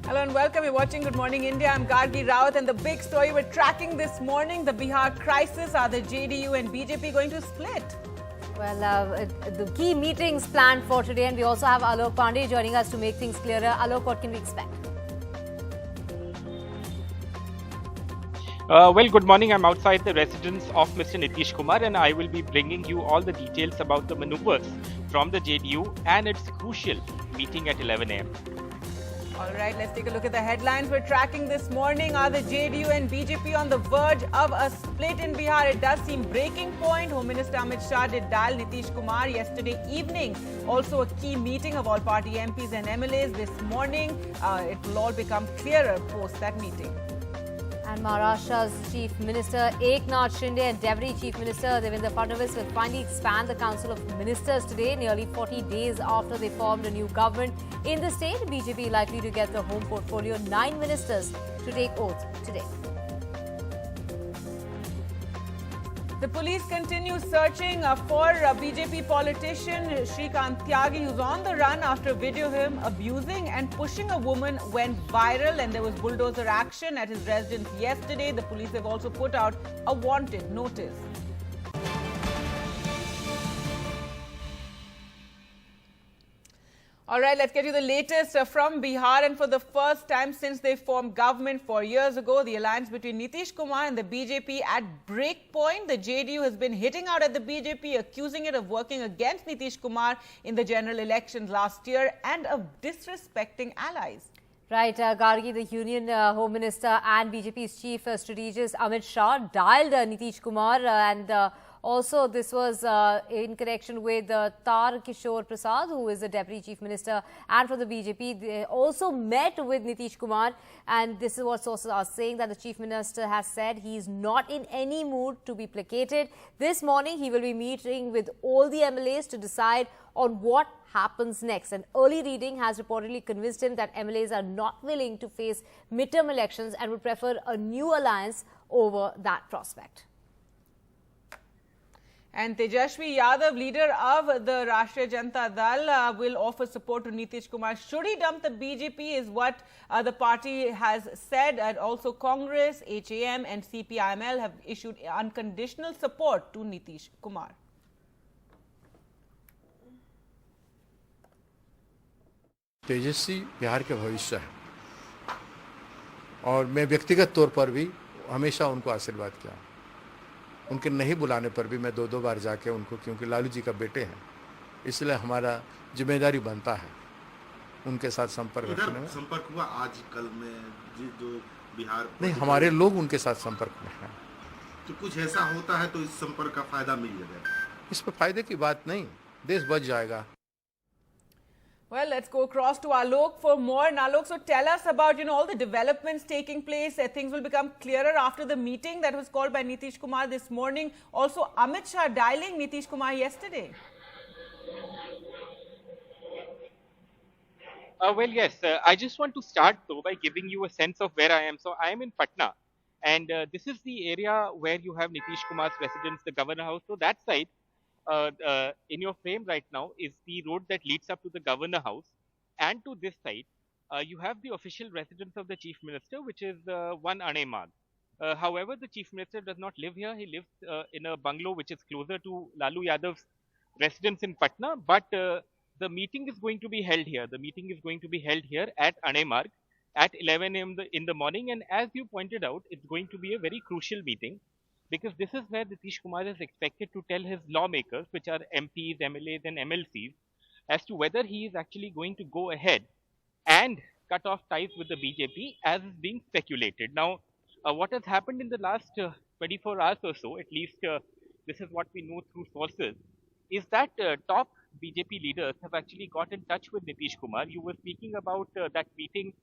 Hello and welcome. You're watching Good Morning India. I'm Gargi Rawat, and the big story we're tracking this morning, the Bihar crisis. Are the JDU and BJP going to split? Well, the key meetings planned for today, and we also have Alok Pandey joining us to make things clearer. Alok, what can we expect? Well, good morning. I'm outside the residence of Mr. Nitish Kumar, and I will be bringing you all the details about the maneuvers from the JDU and its crucial meeting at 11 a.m. All right, let's take a look at the headlines we're tracking this morning. Are the JDU and BJP on the verge of a split in Bihar? It does seem breaking point. Home Minister Amit Shah did dial Nitish Kumar yesterday evening. Also a key meeting of all party MPs and MLAs this morning. It will all become clearer post that meeting. And Maharashtra's Chief Minister Eknath Shinde and Deputy Chief Minister Devendra Fadnavis will finally expand the Council of Ministers today, nearly 40 days after they formed a new government in the state. BJP likely to get the home portfolio, 9 ministers to take oath today. The police continue searching for BJP politician Shrikant Tyagi, who's on the run after video him abusing and pushing a woman went viral, and there was bulldozer action at his residence yesterday. The police have also put out a wanted notice. All right, let's get you the latest from Bihar. And for the first time since they formed government 4 years ago, the alliance between Nitish Kumar and the BJP at break point. The JDU has been hitting out at the BJP, accusing it of working against Nitish Kumar in the general elections last year and of disrespecting allies. Right, Gargi, the Union Home Minister and BJP's Chief Strategist Amit Shah dialed Nitish Kumar and also, this was in connection with Tar Kishore Prasad, who is the Deputy Chief Minister and from the BJP. They also met with Nitish Kumar, and this is what sources are saying, that the Chief Minister has said he is not in any mood to be placated. This morning, he will be meeting with all the MLAs to decide on what happens next. An early reading has reportedly convinced him that MLAs are not willing to face midterm elections and would prefer a new alliance over that prospect. And Tejashwi Yadav, leader of the Rashtriya Janata Dal, will offer support to Nitish Kumar should he dump the BJP, is what the party has said. And also Congress, HAM and CPIML have issued unconditional support to Nitish Kumar. तेजस्वी बिहार के भविष्य है और मैं व्यक्तिगत तौर पर भी हमेशा उनको आशीर्वाद किया। उनके नहीं बुलाने पर भी मैं 2-2 बार जाके उनको, क्योंकि लालू जी का बेटे हैं, इसलिए हमारा जिम्मेदारी बनता है उनके साथ संपर्क रखने में। संपर्क हुआ आज कल में जो बिहार नहीं, हमारे लोग उनके साथ संपर्क में हैं। तो कुछ ऐसा होता है तो इस संपर्क का फायदा मिल जाएगा। इस पर फायदे की बात नहीं, देश बच जाएगा। Well, let's go across to Alok for more. And Alok, so tell us about, all the developments taking place. Things will become clearer after the meeting that was called by Nitish Kumar this morning. Also, Amit Shah dialing Nitish Kumar yesterday. Well, yes, I just want to start though by giving you a sense of where I am. So I am in Patna, and this is the area where you have Nitish Kumar's residence, the governor house. So that side, in your frame right now is the road that leads up to the governor house, and to this side you have the official residence of the chief minister, which is one Anemag. However, the chief minister does not live here. He lives in a bungalow which is closer to Lalu Yadav's residence in Patna, but the meeting is going to be held here. The meeting is going to be held here at Anemarg at 11 a.m. in the morning, and as you pointed out, it's going to be a very crucial meeting, because this is where Nitish Kumar is expected to tell his lawmakers, which are MPs, MLAs and MLCs, as to whether he is actually going to go ahead and cut off ties with the BJP as is being speculated. Now, what has happened in the last 24 hours or so, at least this is what we know through sources, is that top BJP leaders have actually got in touch with Nitish Kumar. You were speaking about that meeting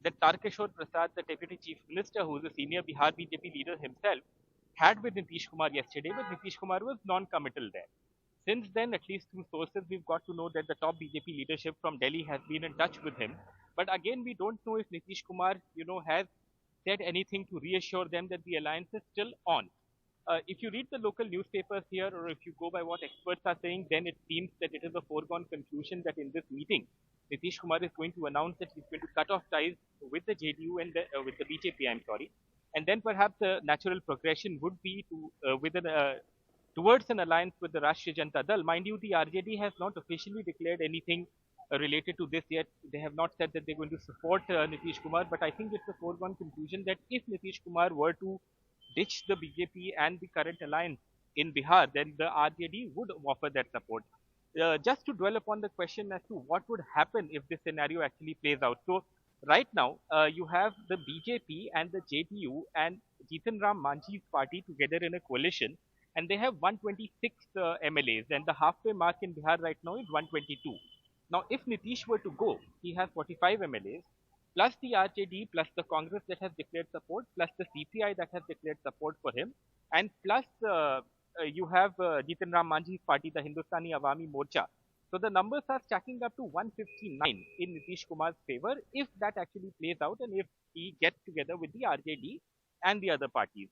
that Tarkishore Prasad, the Deputy Chief Minister, who is a senior Bihar BJP leader himself, had with Nitish Kumar yesterday, but Nitish Kumar was non-committal there. Since then, at least through sources, we've got to know that the top BJP leadership from Delhi has been in touch with him. But again, we don't know if Nitish Kumar, has said anything to reassure them that the alliance is still on. If you read the local newspapers here, or if you go by what experts are saying, then it seems that it is a foregone conclusion that in this meeting, Nitish Kumar is going to announce that he's going to cut off ties with the JDU and with the BJP, I'm sorry. And then perhaps the natural progression would be to towards an alliance with the Rashtriya Janata Dal. Mind you, the RJD has not officially declared anything related to this yet. They have not said that they're going to support Nitish Kumar, but I think it's a foregone conclusion that if Nitish Kumar were to ditch the BJP and the current alliance in Bihar, then the RJD would offer that support. Just to dwell upon the question as to what would happen if this scenario actually plays out. So right now, you have the BJP and the JDU and Jitan Ram Manjhi's party together in a coalition, and they have 126 MLAs, and the halfway mark in Bihar right now is 122. Now, if Nitish were to go, he has 45 MLAs, plus the RJD, plus the Congress that has declared support, plus the CPI that has declared support for him, and plus you have Jitan Ram Manjhi's party, the Hindustani Awami Morcha. So the numbers are stacking up to 159 in Nitish Kumar's favor if that actually plays out and if he gets together with the RJD and the other parties.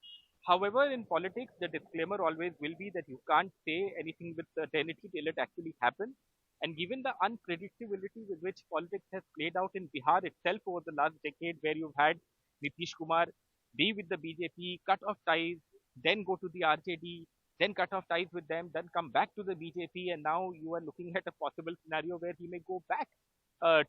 However, in politics, the disclaimer always will be that you can't say anything with certainty till it actually happens. And given the unpredictability with which politics has played out in Bihar itself over the last decade, where you've had Nitish Kumar be with the BJP, cut off ties, then go to the RJD, then cut off ties with them, then come back to the BJP, and now you are looking at a possible scenario where he may go back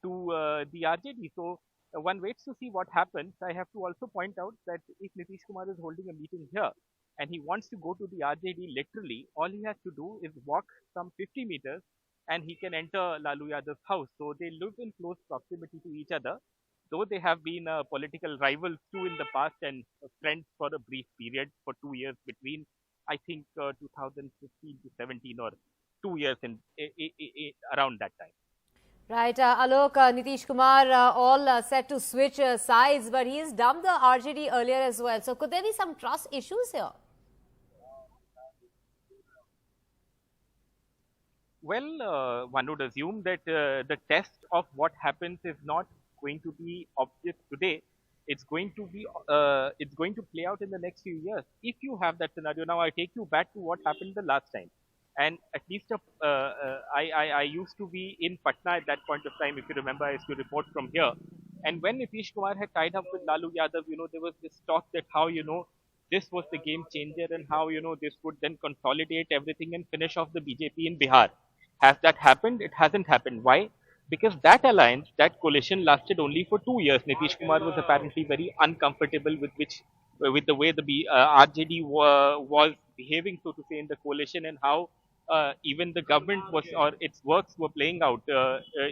to the RJD. So one waits to see what happens. I have to also point out that if Nitish Kumar is holding a meeting here and he wants to go to the RJD literally, all he has to do is walk some 50 meters and he can enter Lalu Yadav's house. So they live in close proximity to each other, though they have been political rivals too in the past and friends for a brief period for 2 years between, I think, 2015 to 17 or 2 years in around that time. Right, Alok, Nitish Kumar all set to switch sides, but he has dumped the RJD earlier as well. So could there be some trust issues here? Well, one would assume that the test of what happens is not going to be obvious today. It's going to play out in the next few years. If you have that scenario, now I take you back to what happened the last time. And at least I used to be in Patna at that point of time. If you remember, I used to report from here. And when Nitish Kumar had tied up with Lalu Yadav, there was this talk that how, this was the game changer and how, this would then consolidate everything and finish off the BJP in Bihar. Has that happened? It hasn't happened. Why? Because that alliance, that coalition lasted only for 2 years. Nitish Kumar was apparently very uncomfortable with the way the RJD was behaving, so to say, in the coalition, and how even the government or its works were playing out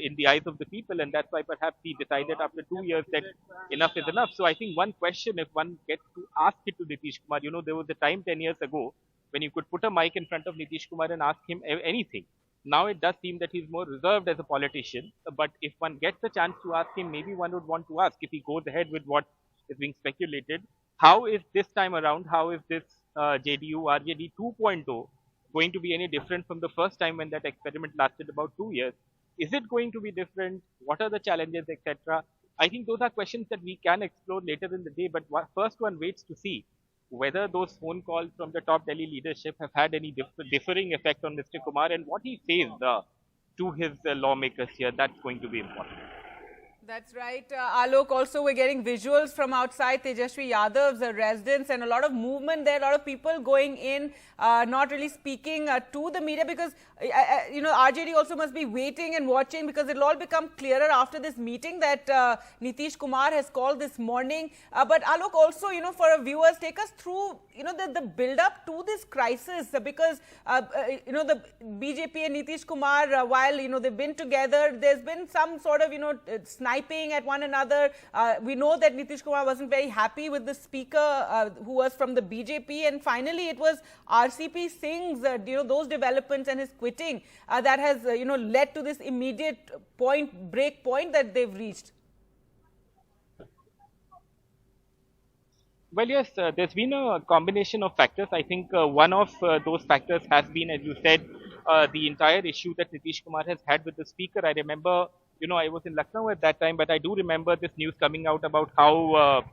in the eyes of the people, and that's why perhaps he decided after 2 years that enough is enough. So I think one question, if one gets to ask it to Nitish Kumar, there was a time 10 years ago when you could put a mic in front of Nitish Kumar and ask him anything. Now it does seem that he's more reserved as a politician, but if one gets the chance to ask him, maybe one would want to ask, if he goes ahead with what is being speculated, how is this time around, how is this JDU RJD 2.0 going to be any different from the first time when that experiment lasted about 2 years? Is it going to be different? What are the challenges, etc.? I think those are questions that we can explore later in the day, but first one waits to see whether those phone calls from the top Delhi leadership have had any differing effect on Mr. Kumar, and what he says to his lawmakers here. That's going to be important. That's right. Alok, also we're getting visuals from outside Tejashwi Yadav's residence, and a lot of movement there, a lot of people going in, not really speaking to the media, because, RJD also must be waiting and watching, because it'll all become clearer after this meeting that Nitish Kumar has called this morning. But Alok, also, for our viewers, take us through, the build-up to this crisis, because, the BJP and Nitish Kumar, while, they've been together, there's been some sort of, sniping at one another. We know that Nitish Kumar wasn't very happy with the speaker who was from the BJP, and finally it was RCP Singh's, those developments and his quitting that has, led to this immediate break point that they've reached. Well, yes, there's been a combination of factors. I think one of those factors has been, as you said, the entire issue that Nitish Kumar has had with the speaker. I remember, I was in Lucknow at that time, but I do remember this news coming out about how,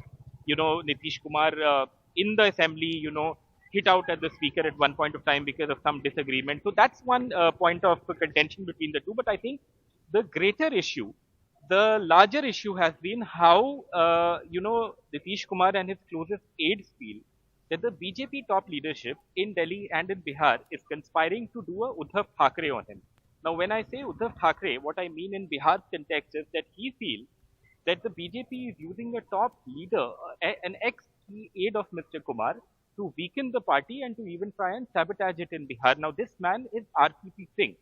Nitish Kumar in the assembly, hit out at the speaker at one point of time because of some disagreement. So that's one point of contention between the two. But I think the greater issue, the larger issue has been how, Nitish Kumar and his closest aides feel that the BJP top leadership in Delhi and in Bihar is conspiring to do a Uddhav Thackeray on him. Now, when I say Uddhav Thackeray, what I mean in Bihar's context is that he feels that the BJP is using a top leader, an ex-key aide of Mr. Kumar, to weaken the party and to even try and sabotage it in Bihar. Now, this man is RCP Singh.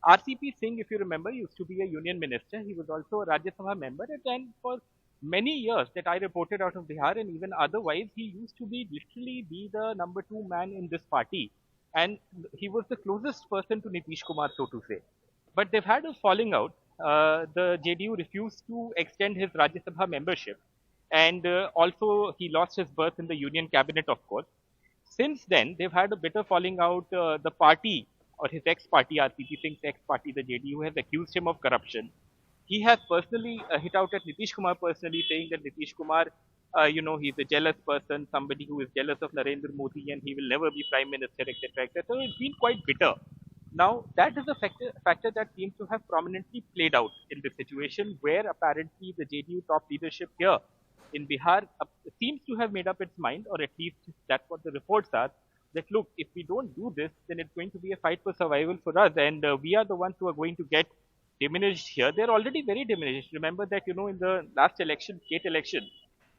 RCP Singh, if you remember, used to be a union minister. He was also a Rajya Sabha member, and for many years that I reported out of Bihar and even otherwise, he used to be literally the number 2 man in this party. And he was the closest person to Nitish Kumar, so to say. But they've had a falling out. The JDU refused to extend his Rajya Sabha membership. And also, he lost his berth in the union cabinet, of course. Since then, they've had a bitter falling out. The party, or his ex-party, RCP Singh's ex-party, the JDU, has accused him of corruption. He has personally hit out at Nitish Kumar personally, saying that Nitish Kumar, he's a jealous person, somebody who is jealous of Narendra Modi and he will never be Prime Minister, etc., etc. So it's been quite bitter. Now, that is a factor that seems to have prominently played out in this situation, where apparently the JDU top leadership here in Bihar seems to have made up its mind, or at least that's what the reports are, that look, if we don't do this, then it's going to be a fight for survival for us, and we are the ones who are going to get diminished here. They're already very diminished. Remember that, in the last election, state election,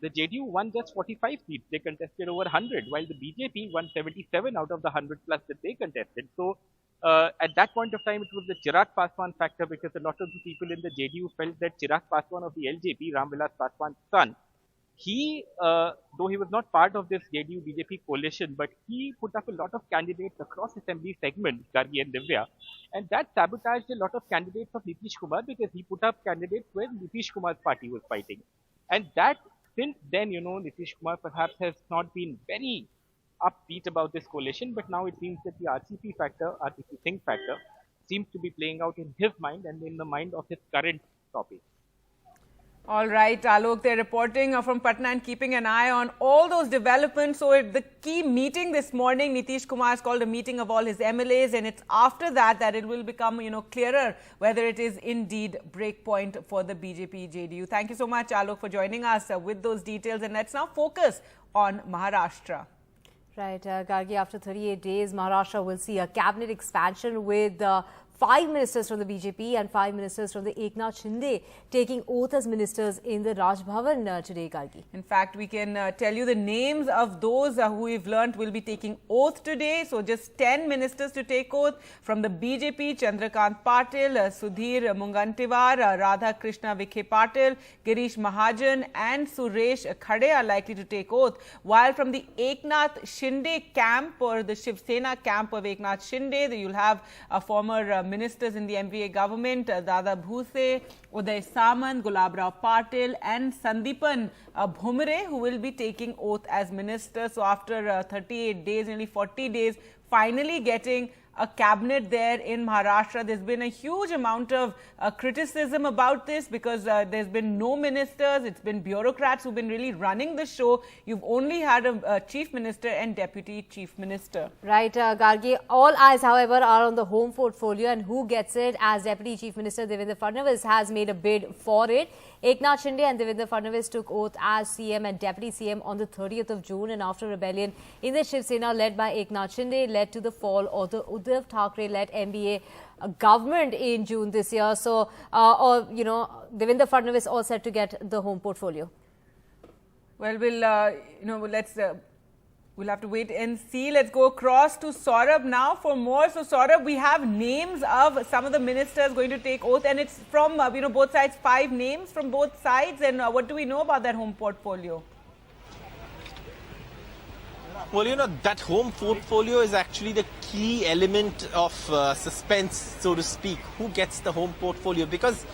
the JDU won just 45 seats. They contested over 100, while the BJP won 77 out of the 100 plus that they contested. So, at that point of time, it was the Chirag Paswan factor, because a lot of the people in the JDU felt that Chirag Paswan of the LJP, Ram Vilas Paswan's son, he, though he was not part of this JDU-BJP coalition, but he put up a lot of candidates across assembly segments, Gargi and Divya, and that sabotaged a lot of candidates of Nitish Kumar, because he put up candidates where Nitish Kumar's party was fighting. And that, since then, Nitish Kumar perhaps has not been very upbeat about this coalition, but now it seems that the RCP Singh factor, seems to be playing out in his mind and in the mind of his current topic. All right, Alok, they're reporting from Patna and keeping an eye on all those developments. So the key meeting this morning, Nitish Kumar has called a meeting of all his MLAs, and it's after that it will become, clearer whether it is indeed breakpoint for the BJP-JDU. Thank you so much, Alok, for joining us with those details. And let's now focus on Maharashtra. Right, Gargi, after 38 days, Maharashtra will see a cabinet expansion with 5 ministers from the BJP and 5 ministers from the Eknath Shinde taking oath as ministers in the Raj Bhavan today, Gargi. In fact, we can tell you the names of those who we've learnt will be taking oath today. So just 10 ministers to take oath from the BJP: Chandrakant Patil, Sudhir Mungantiwar, Radha Krishna Vikhe Patil, Girish Mahajan and Suresh Khade are likely to take oath. While from the Eknath Shinde camp, or the Shiv Sena camp of Eknath Shinde, you'll have former ministers in the MVA government, Dada Bhuse, Uday Samant, Gulabrao Patil and Sandipan Bhumre, who will be taking oath as ministers. So after 38 days, nearly 40 days, finally getting a cabinet there in Maharashtra. There's been a huge amount of criticism about this, because there's been no ministers. It's been bureaucrats who've been really running the show. You've only had a chief minister and deputy chief minister. Right, Gargi. All eyes, however, are on the home portfolio and who gets it, as Deputy Chief Minister Devendra Fadnavis has made a bid for it. Eknath Shinde and Devendra Fadnavis took oath as CM and Deputy CM on the 30th of June, and after rebellion in the Shiv Sena led by Eknath Shinde led to the fall of the Uddhav Thackeray-led MBA government in June this year. So, Devendra Fadnavis all set to get the home portfolio. Well, we'll have to wait and see. Let's go across to Saurabh now for more. So, Saurabh, we have names of some of the ministers going to take oath, and it's from, both sides, 5 names from both sides. And what do we know about that home portfolio? Well, that home portfolio is actually the key element of suspense, so to speak. Who gets the home portfolio? Because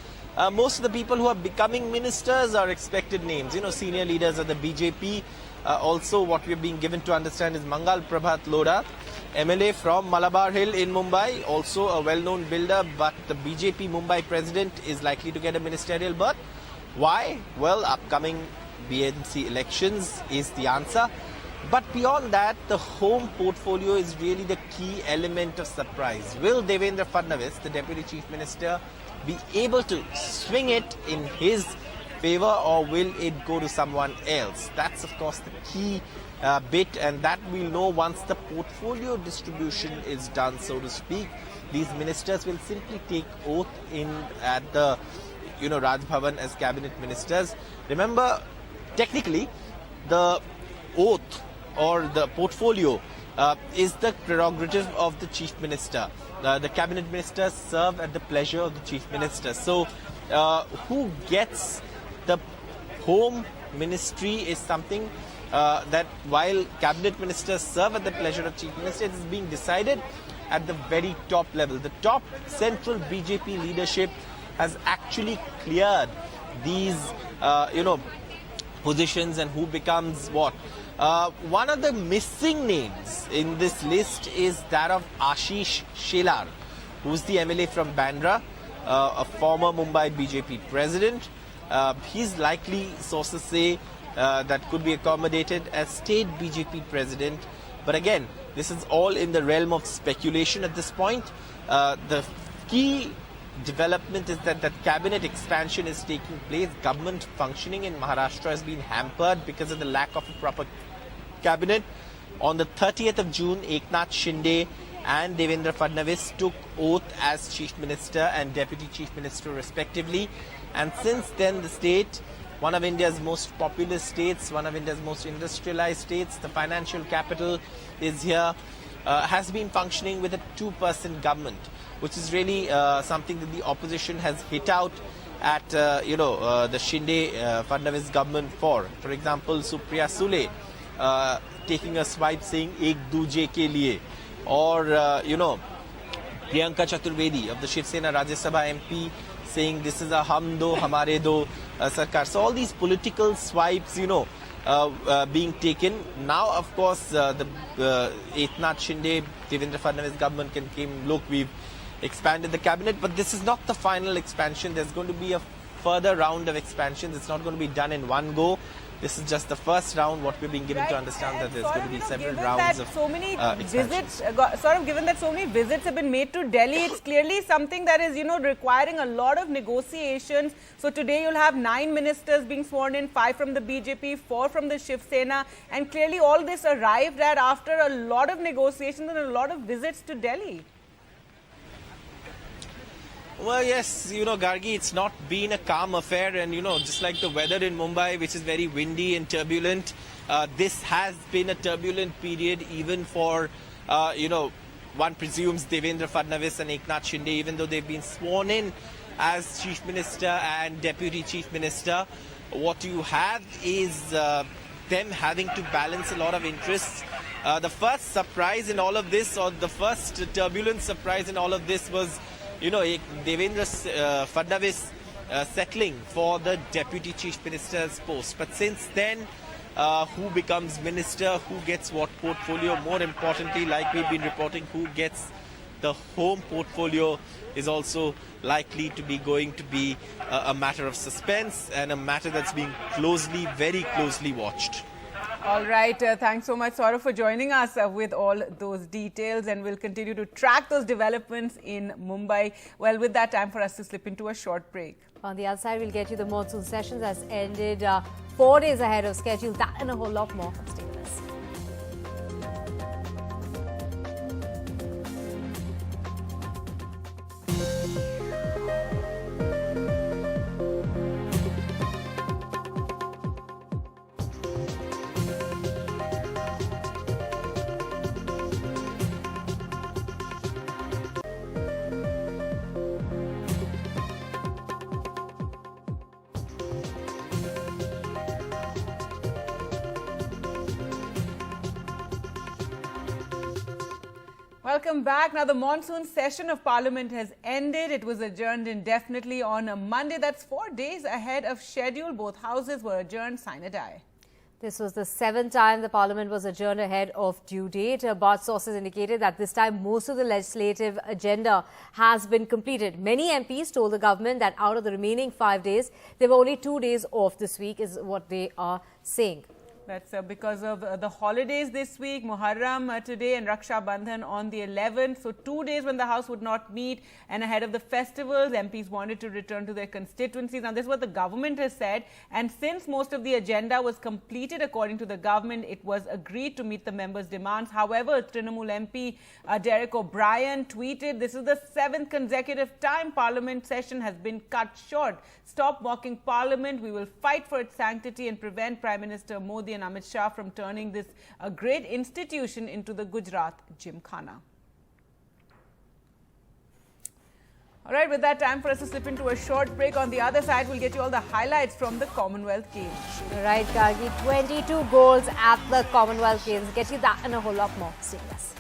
most of the people who are becoming ministers are expected names, senior leaders of the BJP. Also, what we're being given to understand is Mangal Prabhat Lodha, MLA from Malabar Hill in Mumbai, also a well-known builder, but the BJP Mumbai president is likely to get a ministerial berth. Why? Well, upcoming BNC elections is the answer. But beyond that, the home portfolio is really the key element of surprise. Will Devendra Fadnavis, the Deputy Chief Minister, be able to swing it in his favor, or will it go to someone else? That's of course the key bit, and that we'll know once the portfolio distribution is done, so to speak. These ministers will simply take oath at the Raj Bhavan as cabinet ministers. Remember, technically, the oath or the portfolio is the prerogative of the chief minister. The cabinet ministers serve at the pleasure of the chief minister. So, who gets the home ministry is something that while cabinet ministers serve at the pleasure of chief minister, it is being decided at the very top level. The top central BJP leadership has actually cleared these, positions and who becomes what. One of the missing names in this list is that of Ashish Shelar, who's the MLA from Bandra, a former Mumbai BJP president. He's likely, sources say, that could be accommodated as state BJP president. But again, this is all in the realm of speculation at this point. The key development is that cabinet expansion is taking place. Government functioning in Maharashtra has been hampered because of the lack of a proper cabinet. On the 30th of June, Eknath Shinde and Devendra Fadnavis took oath as Chief Minister and Deputy Chief Minister respectively. And since then, the state, one of India's most populous states, one of India's most industrialized states, the financial capital is here, has been functioning with a two-person government, which is really something that the opposition has hit out at, the Shinde-Fadnavis government for. For example, Supriya Sule taking a swipe saying, Ek Duje ke liye. Or, Priyanka Chaturvedi of the Shiv Sena Rajya Sabha MP saying this is a hum do, hamare do sarkar. So all these political swipes, being taken. Now, of course, the Eknath Shinde, Devendra Fadnavis government can claim, look, we've expanded the cabinet, but this is not the final expansion. There's going to be a further round of expansions. It's not going to be done in one go. This is just the first round. What we're being given to understand that there's going to be several rounds of so many visits, given that so many visits have been made to Delhi, it's clearly something that is, requiring a lot of negotiations. So today you'll have 9 ministers being sworn in, 5 from the BJP, 4 from the Shiv Sena, and clearly all this arrived at after a lot of negotiations and a lot of visits to Delhi. Well, yes, Gargi, it's not been a calm affair, and, just like the weather in Mumbai, which is very windy and turbulent, this has been a turbulent period even for, one presumes Devendra Fadnavis and Eknath Shinde, even though they've been sworn in as Chief Minister and Deputy Chief Minister. What you have is them having to balance a lot of interests. The first surprise in all of this, or the first turbulent surprise in all of this was, Devendra Fadnavis settling for the Deputy Chief Minister's post. But since then, who becomes minister, who gets what portfolio, more importantly, like we've been reporting, who gets the home portfolio is also likely to be going to be a matter of suspense and a matter that's being very closely watched. All right. Thanks so much, Saurav, for joining us with all those details, and we'll continue to track those developments in Mumbai. Well, with that, time for us to slip into a short break. On the other side, we'll get you the monsoon sessions as ended 4 days ahead of schedule. That and a whole lot more. Stay with us. Welcome back. Now, the monsoon session of Parliament has ended. It was adjourned indefinitely on a Monday. That's 4 days ahead of schedule. Both houses were adjourned sine die. This was the 7th time the Parliament was adjourned ahead of due date. But sources indicated that this time most of the legislative agenda has been completed. Many MPs told the government that out of the remaining 5 days, there were only 2 days off this week, is what they are saying. That's because of the holidays this week, Muharram today and Raksha Bandhan on the 11th. So 2 days when the House would not meet, and ahead of the festivals, MPs wanted to return to their constituencies. Now, this is what the government has said. And since most of the agenda was completed according to the government, it was agreed to meet the members' demands. However, Trinamool MP Derek O'Brien tweeted, "This is the 7th consecutive time Parliament session has been cut short. Stop mocking Parliament. We will fight for its sanctity and prevent Prime Minister Modi and Amit Shah from turning this great institution into the Gujarat Gymkhana." All right, with that, time for us to slip into a short break. On the other side, we'll get you all the highlights from the Commonwealth Games. Right, Gargi, 22 goals at the Commonwealth Games. Get you that and a whole lot more. Stay with us.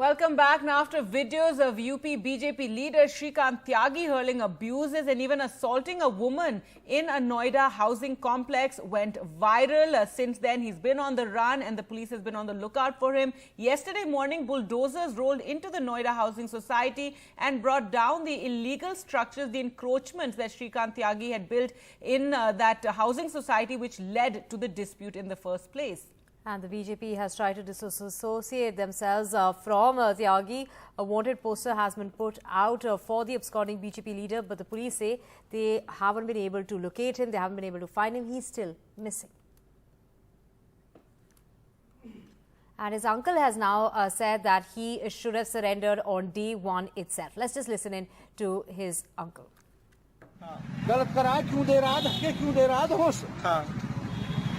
Welcome back. Now, after videos of UP BJP leader Shrikant Tyagi hurling abuses and even assaulting a woman in a Noida housing complex went viral. Since then, he's been on the run and the police has been on the lookout for him. Yesterday morning, bulldozers rolled into the Noida Housing Society and brought down the illegal structures, the encroachments that Shrikant Tyagi had built in that housing society, which led to the dispute in the first place. And the BJP has tried to disassociate themselves from Tyagi. A wanted poster has been put out for the absconding BJP leader, but the police say they haven't been able to locate him, they haven't been able to find him. He's still missing. And his uncle has now said that he should have surrendered on day one itself. Let's just listen in to his uncle. गलत करा क्यों दे रहा धक्के क्यों दे रहा होश हाँ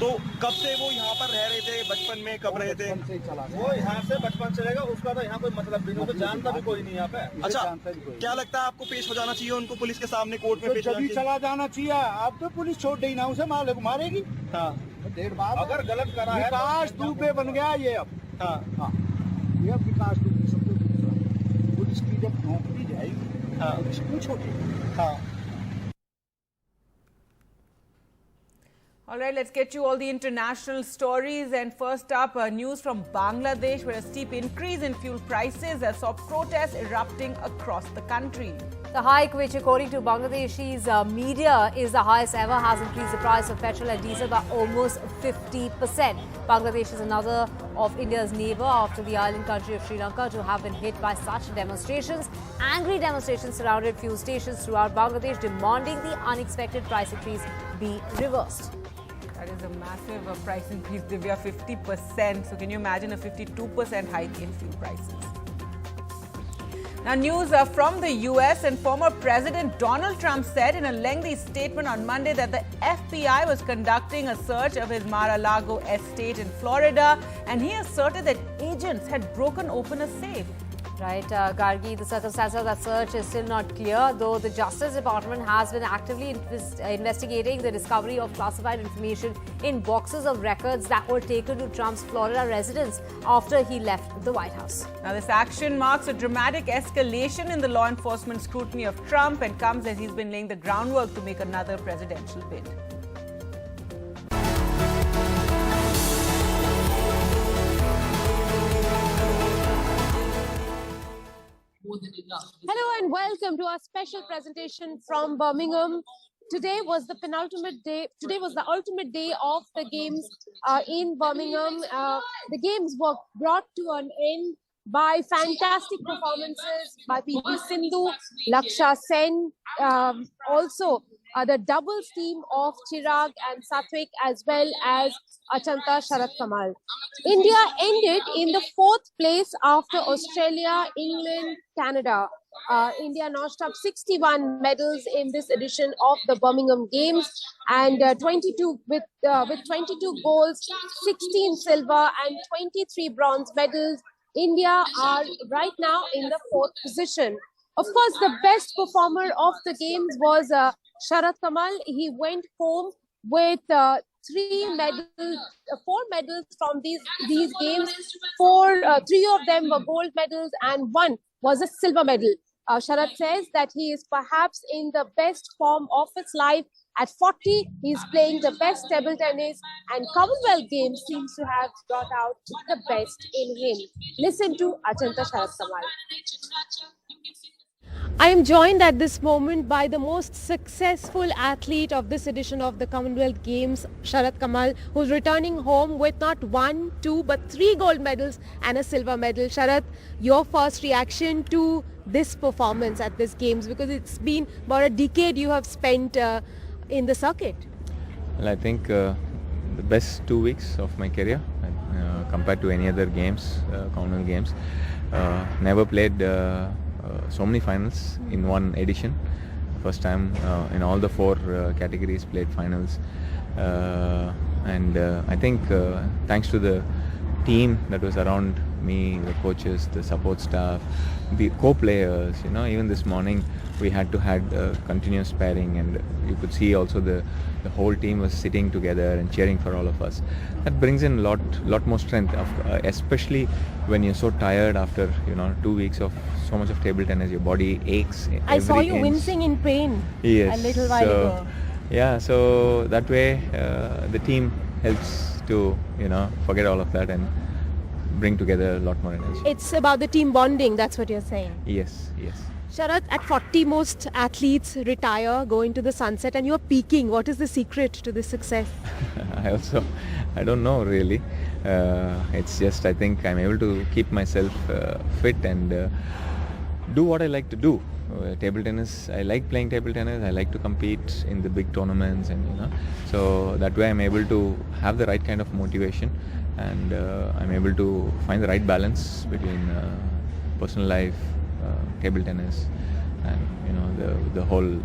तो कब से वो यहाँ पर रह रहे थे बचपन में कब रहे थे वो यहाँ से बचपन से रहेगा उसका तो यहाँ कोई मतलब नहीं तो जानता भी कोई नहीं यहाँ पे अच्छा क्या लगता है आपको पेश हो जाना चाहिए उनको पुलिस के सामने कोर्ट में पेश चला जाना चाहिए अब तो पुलिस छोड़ देगी ना उसे मारेगी हाँ देर बाद अगर गलत करा है विकास दुबे बन गया ये अब हाँ हाँ ये अब विकास दुबे सबको पुलिस की जब नौकरी जाएगी हाँ क्यों छोड़ेगी हाँ. All right, let's get you all the international stories. And first up, news from Bangladesh, where a steep increase in fuel prices has saw protests erupting across the country. The hike, which according to Bangladeshi's media is the highest ever, has increased the price of petrol and diesel by almost 50%. Bangladesh is another of India's neighbour after the island country of Sri Lanka to have been hit by such demonstrations. Angry demonstrations surrounded fuel stations throughout Bangladesh, demanding the unexpected price increase be reversed. That is a massive price increase, Divya, 50%. So can you imagine a 52% hike in fuel prices? Now, news from the US, and former President Donald Trump said in a lengthy statement on Monday that the FBI was conducting a search of his Mar-a-Lago estate in Florida, and he asserted that agents had broken open a safe. Right, Gargi, the circumstances of that search is still not clear, though the Justice Department has been actively investigating the discovery of classified information in boxes of records that were taken to Trump's Florida residence after he left the White House. Now, this action marks a dramatic escalation in the law enforcement scrutiny of Trump and comes as he's been laying the groundwork to make another presidential bid. Hello and welcome to our special presentation from Birmingham. Today was the penultimate day. Today was the ultimate day of the games in Birmingham. The games were brought to an end by fantastic performances by PV Sindhu, Lakshya Sen, also the doubles team of Chirag and Satvik, as well as Achanta Sharath Kamal. India ended in the 4th place after Australia, England, Canada. India notched up 61 medals in this edition of the Birmingham Games, and 22 with 22 golds, 16 silver and 23 bronze medals. India are right now in the 4th position. Of course, the best performer of the games was Sharath Kamal. He went home with four medals from these games. Three of them were gold medals and one was a silver medal. Sharath says that he is perhaps in the best form of his life. At 40, he is playing the best table tennis, and Commonwealth Games seems to have brought out the best in him. Listen to Ajanta Sharath Kamal. I am joined at this moment by the most successful athlete of this edition of the Commonwealth Games, Sharath Kamal, who's returning home with not one, two, but three gold medals and a silver medal. Sharath, your first reaction to this performance at this Games, because it's been about a decade you have spent in the circuit. Well, I think the best 2 weeks of my career compared to any other games, Commonwealth Games. Never played so many finals in one edition. First time in all the four categories played finals, and I think thanks to the team that was around me, the coaches, the support staff, the co-players, even this morning we had continuous sparring, and you could see also the whole team was sitting together and cheering for all of us. That brings in a lot more strength, especially when you're so tired after 2 weeks of so much of table tennis. Your body aches. I saw you wincing in pain a little while ago. Yeah, so that way the team helps to forget all of that and bring together a lot more energy. It's about the team bonding, that's what you're saying. Yes. Sharath, at 40 most athletes retire, go into the sunset, and you're peaking. What is the secret to this success? I don't know really. It's just I think I'm able to keep myself fit and do what I like to do. Table tennis, I like playing table tennis. I like to compete in the big tournaments, and so that way I'm able to have the right kind of motivation, and I'm able to find the right balance between personal life, table tennis, and the whole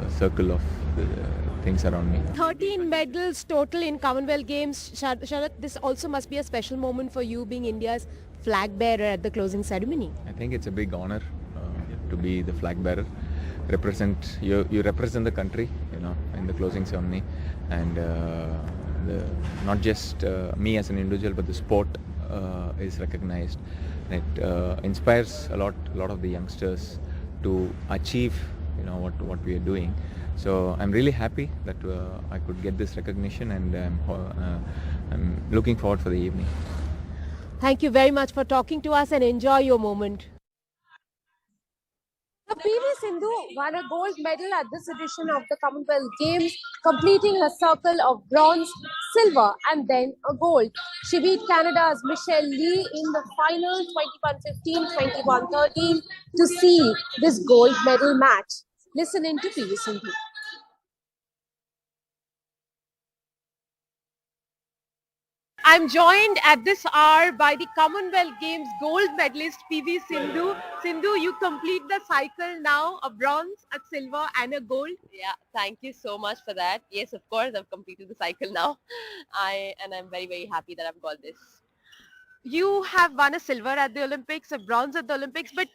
circle of the things around me. 13 medals total in Commonwealth Games. Sharath, this also must be a special moment for you, being India's flag bearer at the closing ceremony. I think it's a big honor to be the flag bearer. You represent the country, in the closing ceremony, and not just me as an individual, but the sport is recognized. It inspires a lot of the youngsters to achieve what we are doing. So I'm really happy that I could get this recognition, and I'm looking forward for the evening. Thank you very much for talking to us, and enjoy your moment. PV Sindhu won a gold medal at this edition of the Commonwealth Games, completing her circle of bronze, silver and then a gold. She beat Canada's Michelle Lee in the final 21-15, 21-13 to seal this gold medal match. Listen in to PV Sindhu. I'm joined at this hour by the Commonwealth Games gold medalist PV Sindhu. Sindhu, you complete the cycle now, a bronze, a silver and a gold. Yeah, thank you so much for that. Yes, of course, I've completed the cycle now. I'm very, very happy that I've got this. You have won a silver at the Olympics, a bronze at the Olympics, but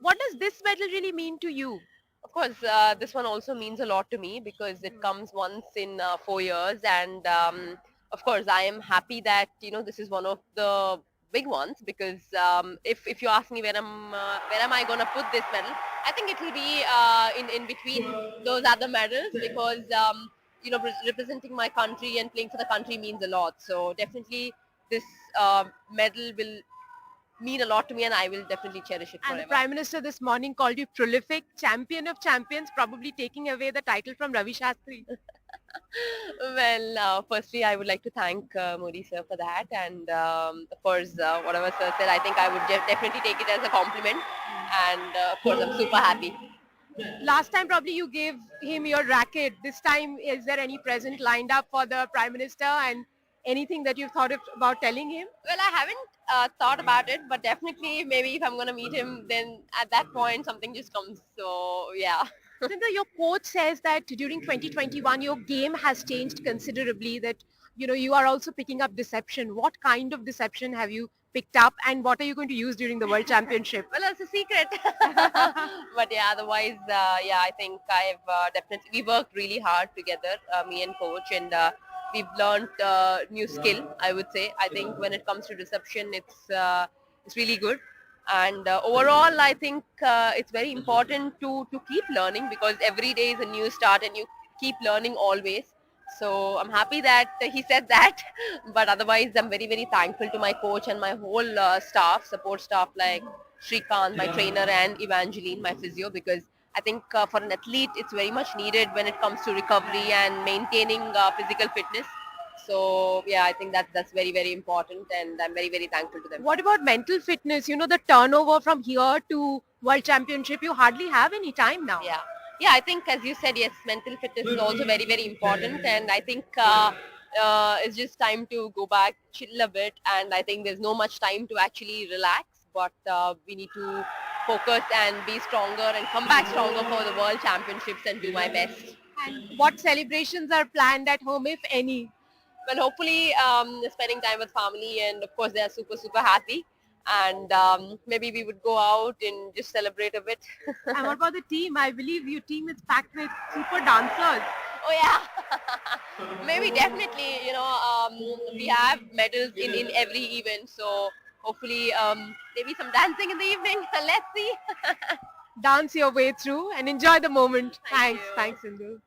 what does this medal really mean to you? Of course, this one also means a lot to me because it comes once in 4 years, and of course, I am happy that this is one of the big ones, because if you ask me where am I going to put this medal, I think it will be in between those other medals, because representing my country and playing for the country means a lot. So definitely this medal will mean a lot to me, and I will definitely cherish it forever. And the Prime Minister this morning called you prolific, champion of champions, probably taking away the title from Ravi Shastri. Well, firstly, I would like to thank Modi sir for that, and of course, whatever sir said, I think I would definitely take it as a compliment, and of course, I'm super happy. Last time probably you gave him your racket. This time, is there any present lined up for the Prime Minister, and anything that you've thought about telling him? Well, I haven't thought about it, but definitely maybe if I'm going to meet him, then at that point something just comes. So yeah. Sindhu, your coach says that during 2021 your game has changed considerably, that you are also picking up deception. What kind of deception have you picked up, and what are you going to use during the World Championship? Well, that's a secret. But yeah, otherwise, I think I've definitely, we worked really hard together, me and coach, and we've learned new skill, I would say. I think when it comes to reception, it's really good. And overall, I think it's very important to keep learning, because every day is a new start and you keep learning always. So I'm happy that he said that. But otherwise, I'm very, very thankful to my coach and my whole staff, support staff like Shrikant, my trainer, and Evangeline, my physio, because I think for an athlete, it's very much needed when it comes to recovery and maintaining physical fitness. So yeah, I think that's very, very important, and I'm very, very thankful to them. What about mental fitness? You know, the turnover from here to World Championship, you hardly have any time now. Yeah, I think as you said, yes, mental fitness is also very, very important, and I think it's just time to go back, chill a bit, and I think there's no much time to actually relax, but we need to focus and be stronger and come back stronger for the World Championships and do my best. And what celebrations are planned at home, if any? Well, hopefully spending time with family, and of course they are super, super happy, and maybe we would go out and just celebrate a bit. And what about the team? I believe your team is packed with super dancers. Oh yeah, maybe definitely, we have medals in every event, so hopefully maybe some dancing in the evening. Let's see. Dance your way through and enjoy the moment. Thanks, Sindhu.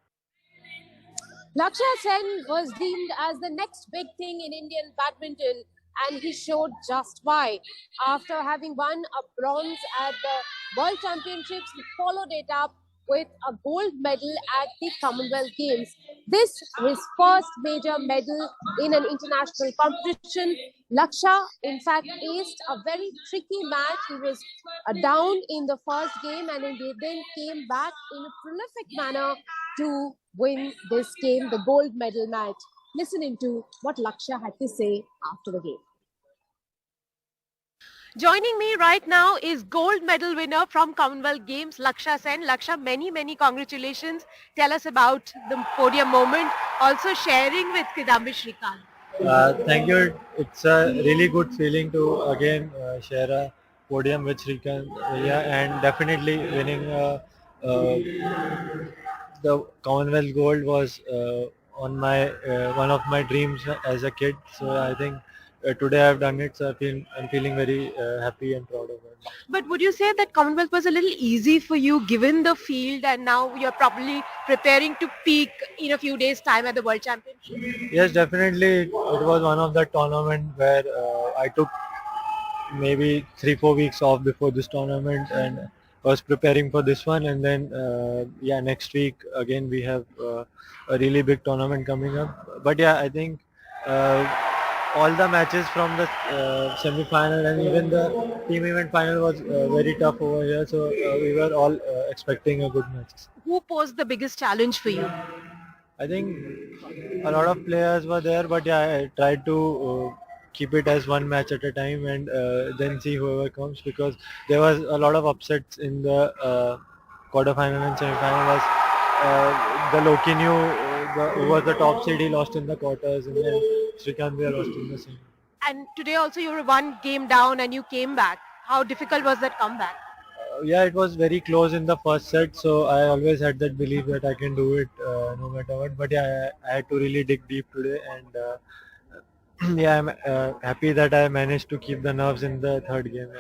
Lakshya Sen was deemed as the next big thing in Indian badminton, and he showed just why. After having won a bronze at the World Championships, he followed it up with a gold medal at the Commonwealth Games. This his first major medal in an international competition. Lakshya, in fact, aced a very tricky match. He was down in the first game, and he then came back in a prolific manner to win this game, the gold medal match. Listen into what Lakshya had to say after the game. Joining me right now is gold medal winner from Commonwealth Games, Lakshya Sen. Lakshya, many, many congratulations. Tell us about the podium moment, also sharing with Kidambi Shrikant. Thank you. It's a really good feeling to again share a podium with Shrikant, and definitely winning the Commonwealth Gold was on my one of my dreams as a kid. So I think today I've done it. So I'm feeling very happy and proud of it. But would you say that Commonwealth was a little easy for you given the field, and now you're probably preparing to peak in a few days' time at the World Championship? Yes, definitely. It was one of the tournament where I took maybe 3-4 weeks off before this tournament and was preparing for this one, and then next week again we have a really big tournament coming up. But yeah, I think all the matches from the semi-final and even the team event final was very tough over here, so we were all expecting a good match. Who posed the biggest challenge for you? I think a lot of players were there, but yeah, I tried to keep it as one match at a time, and then see whoever comes, because there was a lot of upsets in the quarter-final and semi-final. The Loki knew who was the top seed, he lost in the quarters, and then Shrikant lost in the semi. And today also you were one game down and you came back. How difficult was that comeback? Yeah, it was very close in the first set, so I always had that belief that I can do it no matter what. But yeah, I had to really dig deep today, and yeah, I'm happy that I managed to keep the nerves in the third game.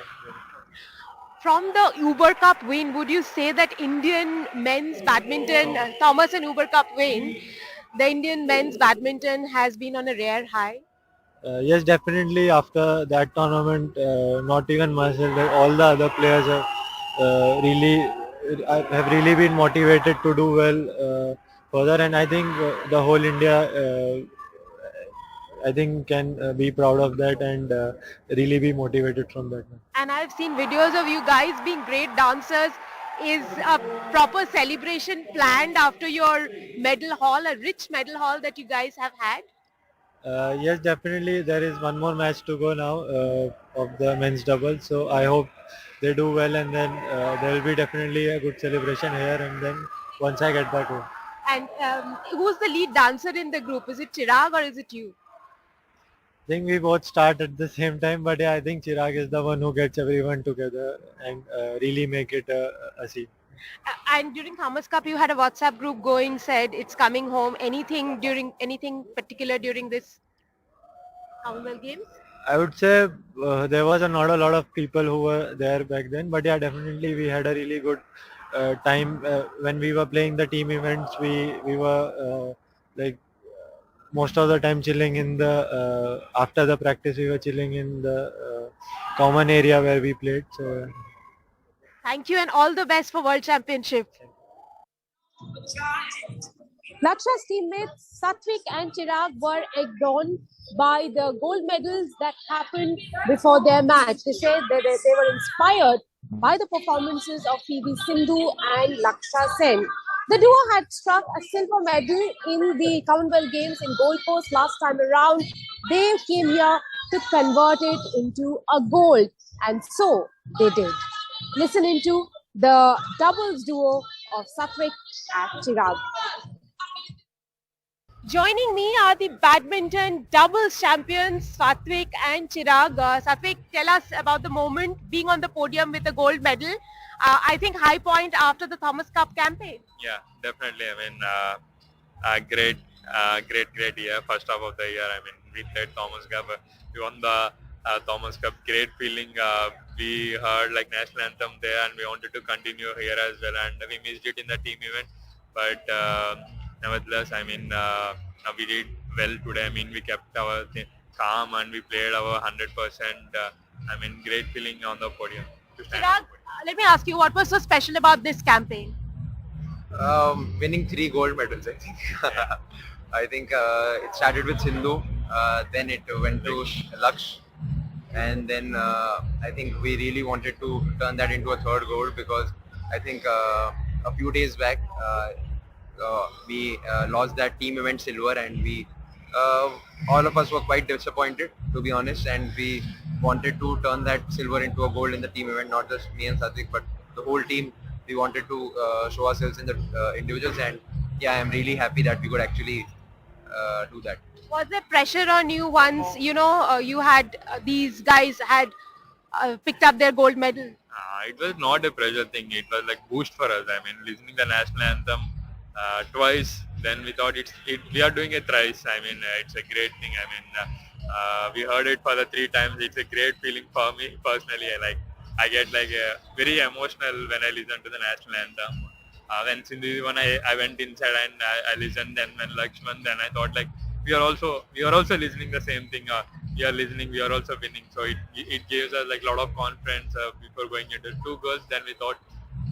From the Uber Cup win, would you say that Indian men's badminton, Thomas and Uber Cup win, the Indian men's badminton has been on a rare high? Yes, definitely. After that tournament, not even myself, but all the other players have really been motivated to do well further, and I think the whole India I think can be proud of that and really be motivated from that. And I've seen videos of you guys being great dancers. Is a proper celebration planned after your medal haul, a rich medal haul that you guys have had? Yes, definitely. There is one more match to go now of the men's double. So I hope they do well, and then there will be definitely a good celebration here, and then once I get back home. And who's the lead dancer in the group? Is it Chirag or is it you? I think we both start at the same time, but yeah, I think Chirag is the one who gets everyone together and really make it a scene. And during Thomas Cup, you had a WhatsApp group going, said it's coming home. Anything particular during this Commonwealth Games? I would say there was not a lot of people who were there back then, but yeah, definitely we had a really good time when we were playing the team events. We were like most of the time chilling in the after the practice. We were chilling in the common area where we played. So Thank you and all the best for World Championship. Lakshya's teammates Satvik and Chirag were egged on by the gold medals that happened before their match. They said that they were inspired by the performances of PV Sindhu and Lakshya Sen. The duo had struck a silver medal in the Commonwealth Games in Gold Coast last time around. They came here to convert it into a gold, and so they did. Listen into the doubles duo of Satvik and Chirag. Joining me are the badminton doubles champions Satvik and Chirag. Satvik, tell us about the moment being on the podium with a gold medal. I think high point after the Thomas Cup campaign. Yeah, definitely. I mean, great year. First half of the year, I mean, we played Thomas Cup. We won the Thomas Cup. Great feeling. We heard like national anthem there, and we wanted to continue here as well. And we missed it in the team event, but nevertheless, I mean, we did well today. I mean, we kept our calm and we played our 100%. I mean, great feeling on the podium. Chirag, let me ask you, what was so special about this campaign? Winning 3 gold medals, I think. I think it started with Sindhu, then it went to Laksh, and then I think we really wanted to turn that into a 3rd gold, because I think a few days back we lost that team event silver, and we all of us were quite disappointed, to be honest, and we wanted to turn that silver into a gold in the team event, not just me and Satvik, but the whole team. We wanted to show ourselves in the individuals, and yeah, I'm really happy that we could actually do that. Was there pressure on you once, you had these guys had picked up their gold medal? It was not a pressure thing. It was like boost for us. I mean, listening the national anthem twice, then we thought we are doing it thrice. I mean, it's a great thing. I mean, we heard it for the 3 times. It's a great feeling for me personally. I get like very emotional when I listen to the national anthem. When Sindhu, when I went inside and I listened, then when Lakshman, then I thought like we are also listening the same thing. We are listening, we are also winning. So it gives us like a lot of confidence before going into 2 girls. Then we thought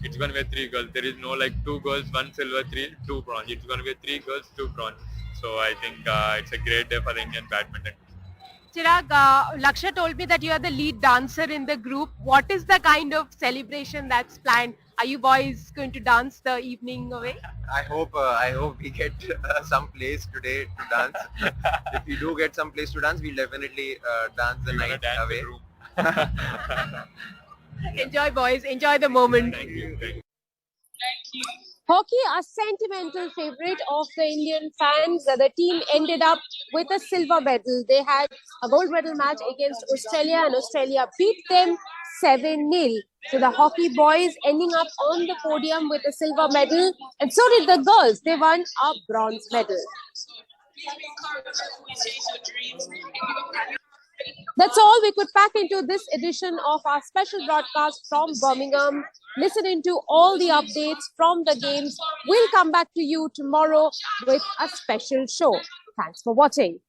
it's going to be 3 girls. There is no like 2 girls, 1 silver, 2 bronze. It's going to be 3 girls, 2 bronze. So I think it's a great day for the Indian badminton. Chirag, Lakshya told me that you are the lead dancer in the group. What is the kind of celebration that's planned? Are you boys going to dance the evening away? I hope we get some place today to dance. If we do get some place to dance, we'll definitely dance the night away. Enjoy, boys. Enjoy the moment. Thank you. Hockey, a sentimental favorite of the Indian fans. The team ended up with a silver medal. They had a gold medal match against Australia, and Australia beat them 7-0. So the hockey boys ending up on the podium with a silver medal, and so did the girls. They won a bronze medal. That's all we could pack into this edition of our special broadcast from Birmingham. Listen into all the updates from the games. We'll come back to you tomorrow with a special show. Thanks for watching.